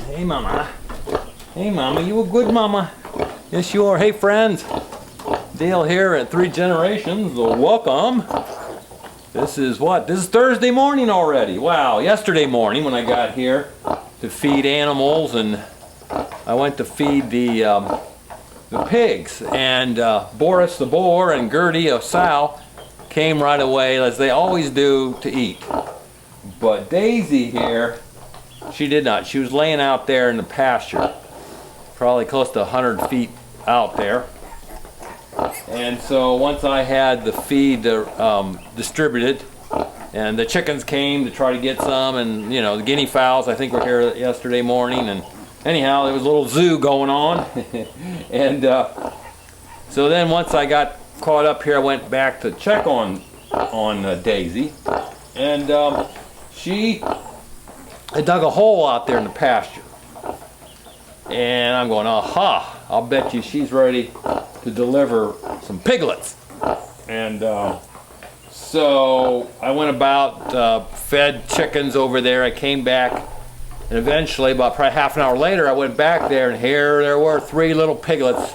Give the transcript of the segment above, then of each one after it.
Hey, mama. Hey, mama. You a good mama. Yes, you are. Hey, friends. Dale here at 3 Generations. Welcome. This is what? This is Thursday morning already. Wow. Yesterday morning when I got here to feed animals, and I went to feed the pigs, and Boris the boar and Gertie a sow came right away, as they always do, to eat. But Daisy here, she did not. She was laying out there in the pasture, probably close to 100 feet out there. And so once I had the feed distributed, and the chickens came to try to get some, and you know, the guinea fowls I think were here yesterday morning, and anyhow there was a little zoo going on. And so then once I got caught up here, I went back to check on Daisy, and she had dug a hole out there in the pasture, and I'm going, aha, I'll bet you she's ready to deliver some piglets. And so I went about, fed chickens over there. I came back, and eventually, about probably half an hour later, I went back there, and here there were 3 little piglets.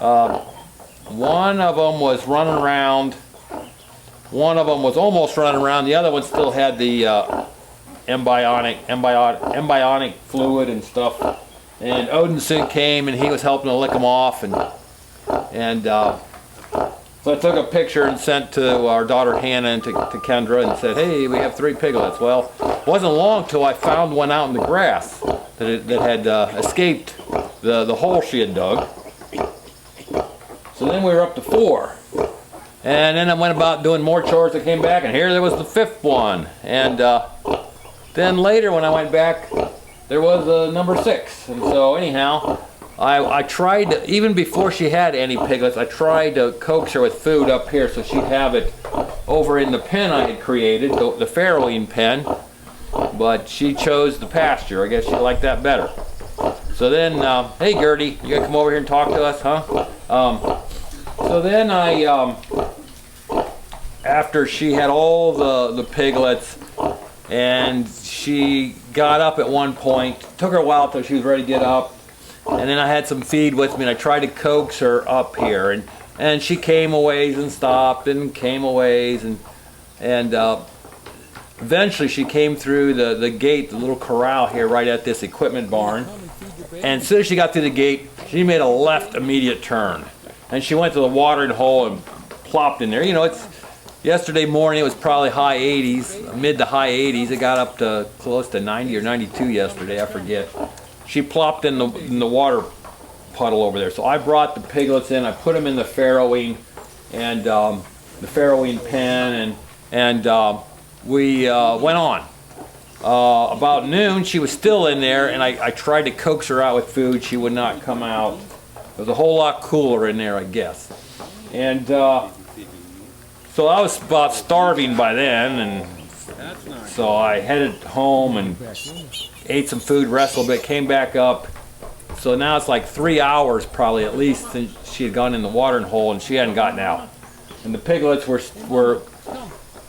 One of them was running around. One of them was almost running around. The other one still had the embryonic fluid and stuff. And Odinson came, and he was helping to lick them off. And so I took a picture and sent to our daughter Hannah and to Kendra and said, hey, we have 3 piglets. Well, it wasn't long till I found one out in the grass that had escaped the hole she had dug. So then we were up to 4. And then I went about doing more chores. I came back, and here there was the 5th one. And then later when I went back, there was number 6. And so anyhow, I tried to, even before she had any piglets, I tried to coax her with food up here so she'd have it over in the pen I had created, the farrowing pen. But she chose the pasture. I guess she liked that better. So then, hey Gertie, you gonna come over here and talk to us, huh? So then after she had all the piglets, and she got up at one point, took her a while till she was ready to get up, and then I had some feed with me, and I tried to coax her up here, and she came a ways and stopped, and came a ways, and eventually she came through the gate, the little corral here right at this equipment barn, and as soon as she got through the gate, she made a left immediate turn. And she went to the watering hole and plopped in there. You know, yesterday morning it was probably high 80s, mid to high 80s. It got up to close to 90 or 92 yesterday, I forget. She plopped in the water puddle over there. So I brought the piglets in, I put them in the farrowing and the farrowing pen, and we went on. About noon, she was still in there, and I tried to coax her out with food. She would not come out. It was a whole lot cooler in there, I guess. And so I was about starving by then, and so I headed home and ate some food, rested a little bit, came back up. So now it's like 3 hours probably at least since she had gone in the watering hole, and she hadn't gotten out. And the piglets were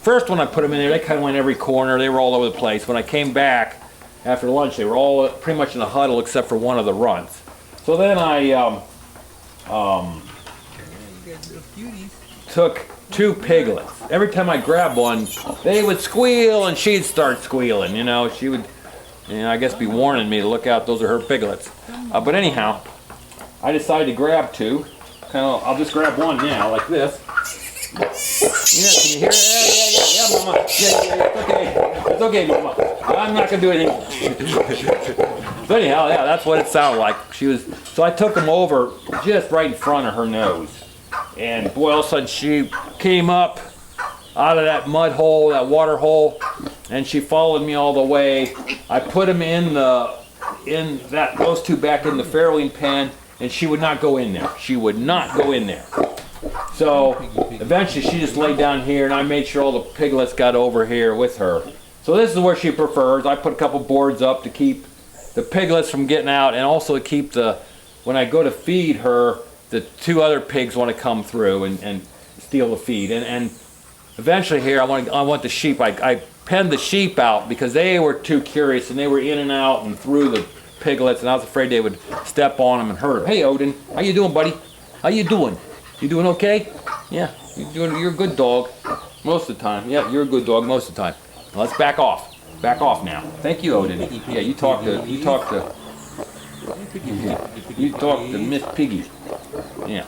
first when I put them in there, they kind of went every corner. They were all over the place. When I came back after lunch, they were all pretty much in a huddle except for one of the runts. So then I took 2 piglets. Every time I grabbed one, they would squeal, and she'd start squealing. You know, she would, I guess, be warning me to look out. Those are her piglets. But anyhow, I decided to grab 2. I'll just grab one now, like this. Yeah, can you hear it? Yeah, Mama. Yeah, it's okay, Mama. I'm not gonna do anything. So anyhow, yeah, that's what it sounded like. So I took them over just right in front of her nose, and boy, all of a sudden she came up out of that mud hole, that water hole, and she followed me all the way. I put them in those 2 back in the farrowing pen, and she would not go in there. She would not go in there. So eventually she just laid down here, and I made sure all the piglets got over here with her. So this is where she prefers. I put a couple boards up to keep the piglets from getting out, and also to keep when I go to feed her, the 2 other pigs want to come through and steal the feed. And eventually here I want the sheep. I penned the sheep out because they were too curious, and they were in and out and through piglets, and I was afraid they would step on them and hurt them. Hey, Odin, how you doing, buddy? How you doing? You doing okay? Yeah, you're a good dog most of the time. Yeah, you're a good dog most of the time. Now let's back off. Back off now. Thank you, Odin. Yeah, you talk to Miss Piggy. Yeah.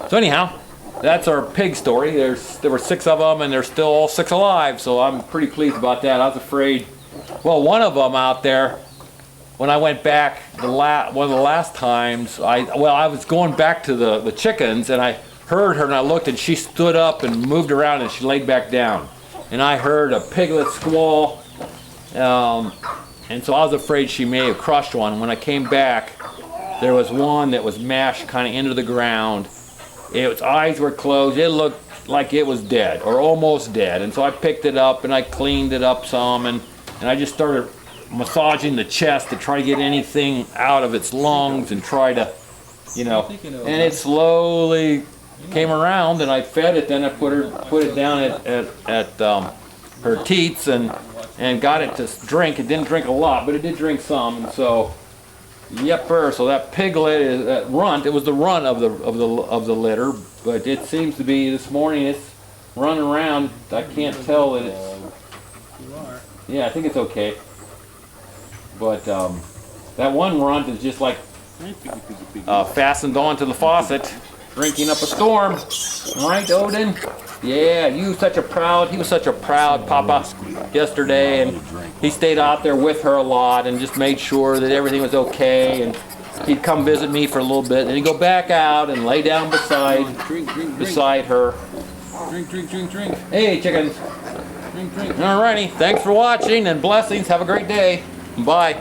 So anyhow, that's our pig story. There were 6 of them, and they're still all 6 alive. So I'm pretty pleased about that. I was afraid. Well, one of them out there, when I went back one of the last times, I was going back to the chickens, and I heard her, and I looked, and she stood up and moved around, and she laid back down, and I heard a piglet squall, and so I was afraid she may have crushed one. When I came back, there was one that was mashed kind of into the ground. Its eyes were closed. It looked like it was dead or almost dead, and so I picked it up and I cleaned it up some, and I just started massaging the chest to try to get anything out of its lungs and try to, and it slowly came around, and I fed it. Then I put it down at her teats and got it to drink. It didn't drink a lot, but it did drink some. And so, yepper. So that piglet is that runt. It was the runt of the litter, but it seems to be this morning. It's running around. I can't tell that it's. Yeah, I think it's okay. But that one runt is just like fastened onto the faucet, drinking up a storm. Right, Odin? Yeah, he was such a proud papa yesterday, and he stayed out there with her a lot and just made sure that everything was okay, and he'd come visit me for a little bit, and he'd go back out and lay down beside her. Drink. Hey, chickens. Drink. Alrighty, thanks for watching, and blessings. Have a great day. Bye.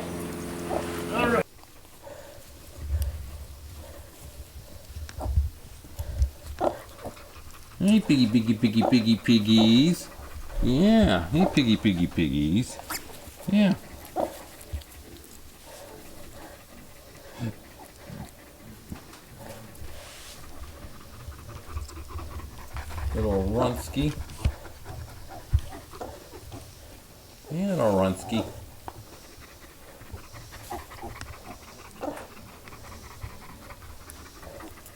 Hey, piggies. Yeah, hey, piggies. Yeah. Little Runsky. Yeah, little Runsky.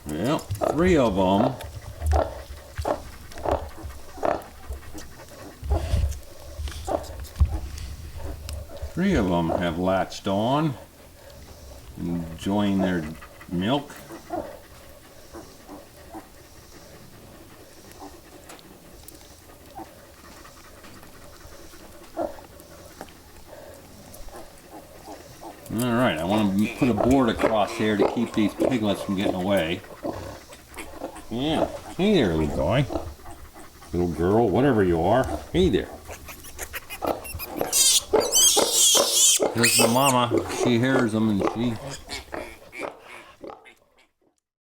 Well, 3 of them. Three of them have latched on, enjoying their milk. Alright, I want to put a board across here to keep these piglets from getting away. Yeah, hey there, little guy. Little girl, whatever you are. Hey there. Here's the mama. She hears them and she